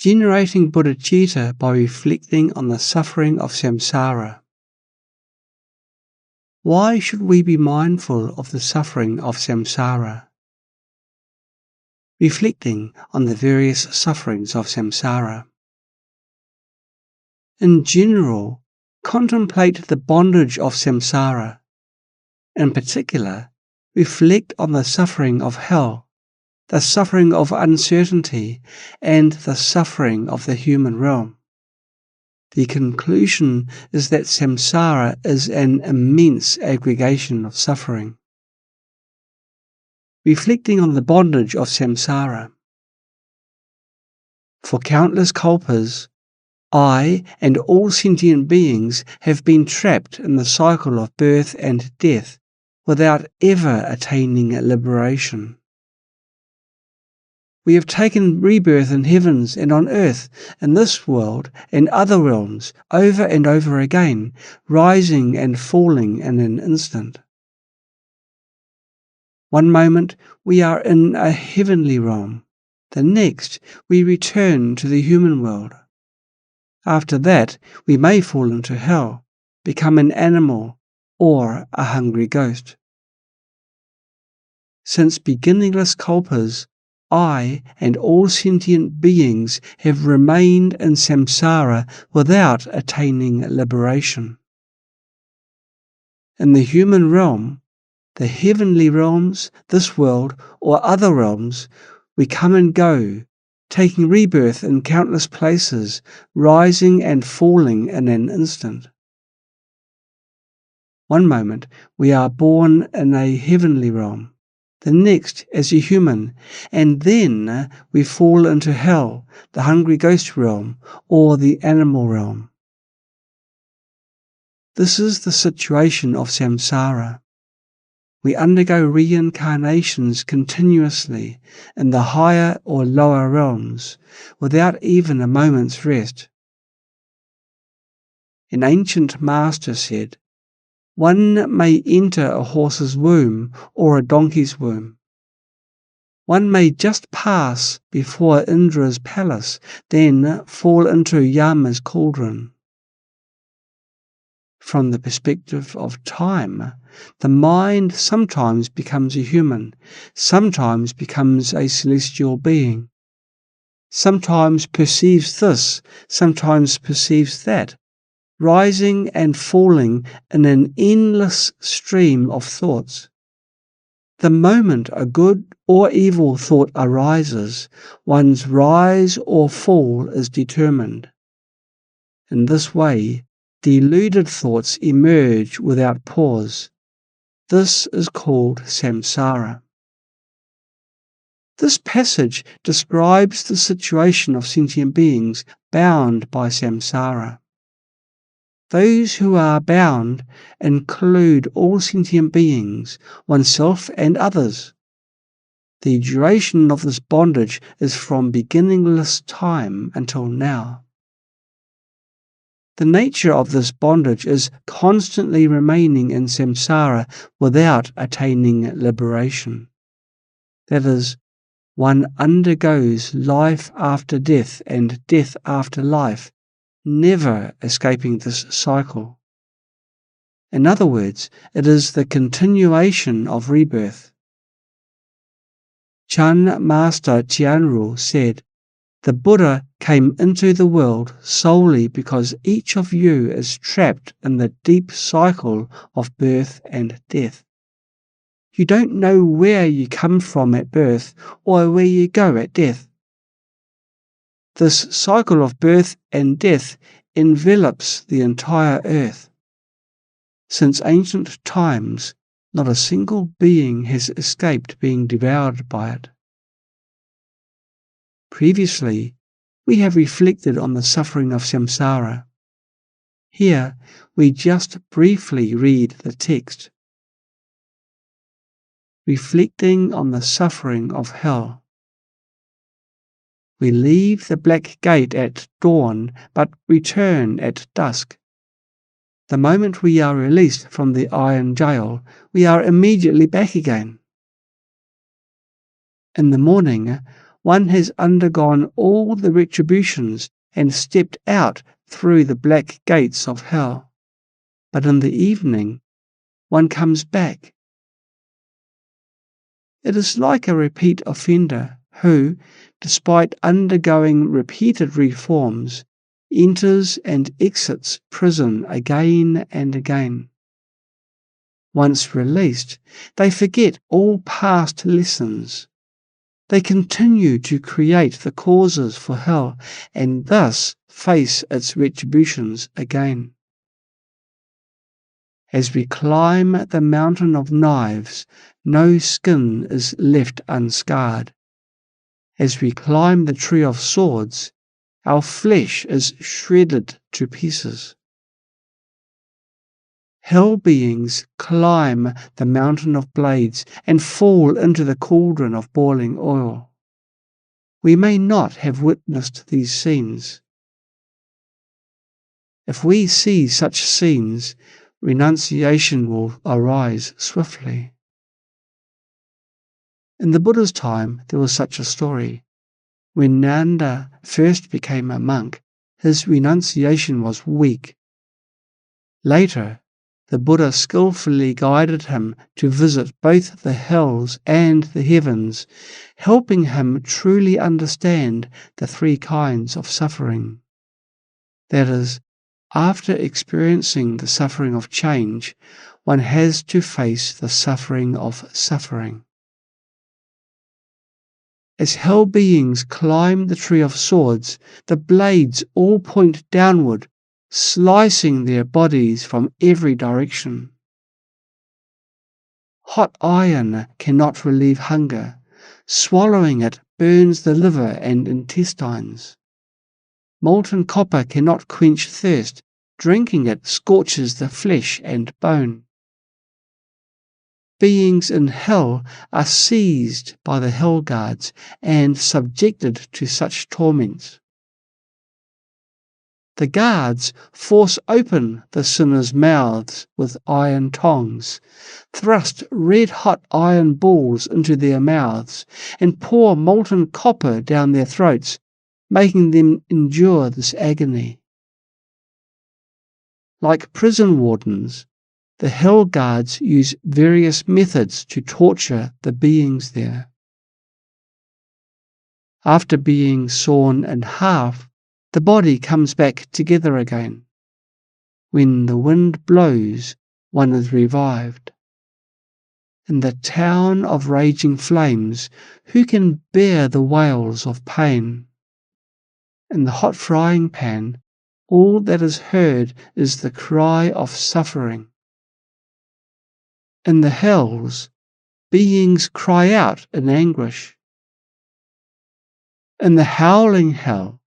generating Bodhicitta by reflecting on the suffering of samsara. Why should we be mindful of the suffering of samsara? Reflecting on the various sufferings of samsara. In general, contemplate the bondage of samsara. In particular, reflect on the suffering of hell, the suffering of uncertainty, and the suffering of the human realm. The conclusion is that samsara is an immense aggregation of suffering. Reflecting on the bondage of samsara. For countless kalpas, I and all sentient beings have been trapped in the cycle of birth and death without ever attaining liberation. We have taken rebirth in heavens and on earth, in this world and other realms, over and over again, rising and falling in an instant. One moment we are in a heavenly realm, the next we return to the human world. After that we may fall into hell, become an animal or a hungry ghost. Since beginningless kalpas, I and all sentient beings have remained in samsara without attaining liberation. In the human realm, the heavenly realms, this world, or other realms, we come and go, taking rebirth in countless places, rising and falling in an instant. One moment we are born in a heavenly realm, the next as a human, and then we fall into hell, the hungry ghost realm, or the animal realm. This is the situation of samsara. We undergo reincarnations continuously in the higher or lower realms, without even a moment's rest. An ancient master said, "One may enter a horse's womb or a donkey's womb. One may just pass before Indra's palace, then fall into Yama's cauldron." From the perspective of time, the mind sometimes becomes a human, sometimes becomes a celestial being, sometimes perceives this, sometimes perceives that, rising and falling in an endless stream of thoughts. The moment a good or evil thought arises, one's rise or fall is determined. In this way, deluded thoughts emerge without pause. This is called samsara. This passage describes the situation of sentient beings bound by samsara. Those who are bound include all sentient beings, oneself and others. The duration of this bondage is from beginningless time until now. The nature of this bondage is constantly remaining in samsara without attaining liberation. That is, one undergoes life after death and death after life, never escaping this cycle. In other words, it is the continuation of rebirth. Chan Master Tianru said, "The Buddha came into the world solely because each of you is trapped in the deep cycle of birth and death. You don't know where you come from at birth or where you go at death. This cycle of birth and death envelops the entire earth. Since ancient times, not a single being has escaped being devoured by it." Previously, we have reflected on the suffering of samsara. Here, we just briefly read the text. Reflecting on the suffering of hell. We leave the black gate at dawn, but return at dusk. The moment we are released from the iron jail, we are immediately back again. In the morning, one has undergone all the retributions and stepped out through the black gates of hell. But in the evening, one comes back. It is like a repeat offender who, despite undergoing repeated reforms, enters and exits prison again and again. Once released, they forget all past lessons. They continue to create the causes for hell and thus face its retributions again. As we climb the mountain of knives, no skin is left unscarred. As we climb the tree of swords, our flesh is shredded to pieces. Hell beings climb the mountain of blades and fall into the cauldron of boiling oil. We may not have witnessed these scenes. If we see such scenes, renunciation will arise swiftly. In the Buddha's time, there was such a story. When Nanda first became a monk, his renunciation was weak. Later, the Buddha skillfully guided him to visit both the hells and the heavens, helping him truly understand the three kinds of suffering. That is, after experiencing the suffering of change, one has to face the suffering of suffering. As hell beings climb the tree of swords, the blades all point downward, slicing their bodies from every direction. Hot iron cannot relieve hunger. Swallowing it burns the liver and intestines. Molten copper cannot quench thirst. Drinking it scorches the flesh and bone. Beings in hell are seized by the hell guards and subjected to such torments. The guards force open the sinners' mouths with iron tongs, thrust red-hot iron balls into their mouths, and pour molten copper down their throats, making them endure this agony. Like prison wardens, the hell guards use various methods to torture the beings there. After being sawn in half, the body comes back together again. When the wind blows, one is revived. In the town of raging flames, who can bear the wails of pain? In the hot frying pan, all that is heard is the cry of suffering. In the hells, beings cry out in anguish. In the howling hell,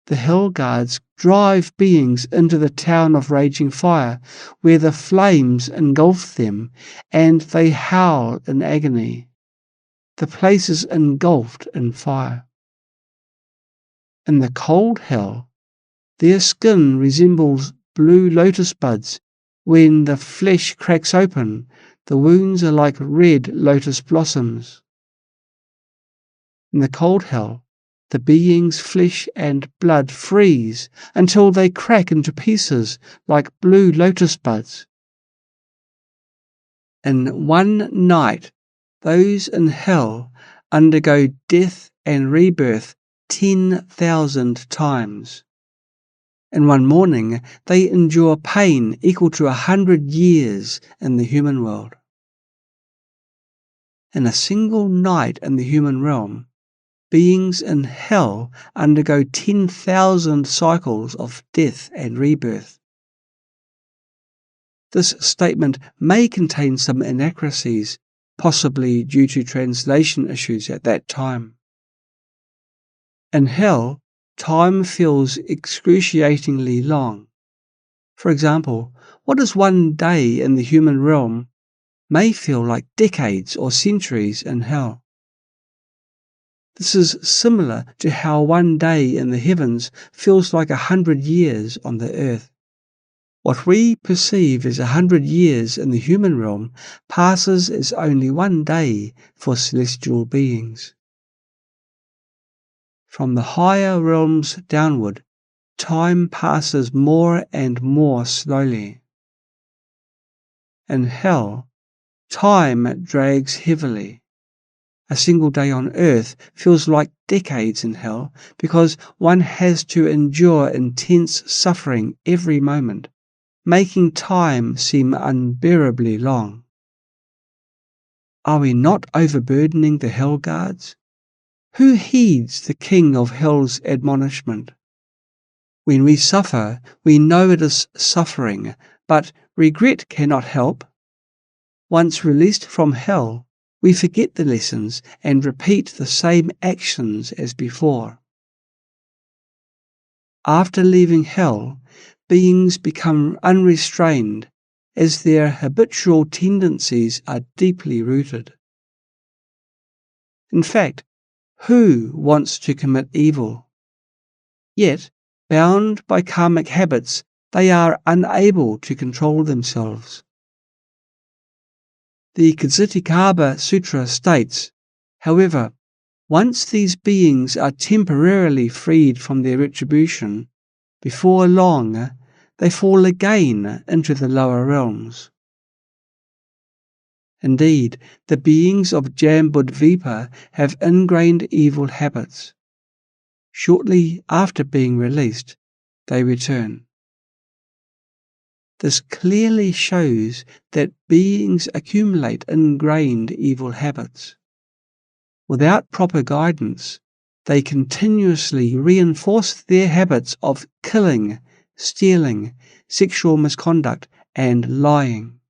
the hell guards drive beings into the town of raging fire, where the flames engulf them, and they howl in agony. The place is engulfed in fire. In the cold hell, their skin resembles blue lotus buds. When the flesh cracks open, the wounds are like red lotus blossoms. In the cold hell, the being's flesh and blood freeze until they crack into pieces like blue lotus buds. In one night, those in hell undergo death and rebirth 10,000 times. In one morning, they endure pain equal to 100 years in the human world. In a single night in the human realm, beings in hell undergo 10,000 cycles of death and rebirth. This statement may contain some inaccuracies, possibly due to translation issues at that time. In hell, time feels excruciatingly long. For example, what is one day in the human realm may feel like decades or centuries in hell. This is similar to how one day in the heavens feels like 100 years on the earth. What we perceive as 100 years in the human realm passes as only one day for celestial beings. From the higher realms downward, time passes more and more slowly. In hell, time drags heavily. A single day on earth feels like decades in hell because one has to endure intense suffering every moment, making time seem unbearably long. Are we not overburdening the hell guards? Who heeds the king of hell's admonishment? When we suffer, we know it is suffering, but regret cannot help. Once released from hell, we forget the lessons and repeat the same actions as before. After leaving hell, beings become unrestrained as their habitual tendencies are deeply rooted. In fact, who wants to commit evil? Yet, bound by karmic habits, they are unable to control themselves. The Bodhichitta Sutra states, however, once these beings are temporarily freed from their retribution, before long they fall again into the lower realms. Indeed, the beings of Jambudvipa have ingrained evil habits. Shortly after being released, they return. This clearly shows that beings accumulate ingrained evil habits. Without proper guidance, they continuously reinforce their habits of killing, stealing, sexual misconduct, and lying.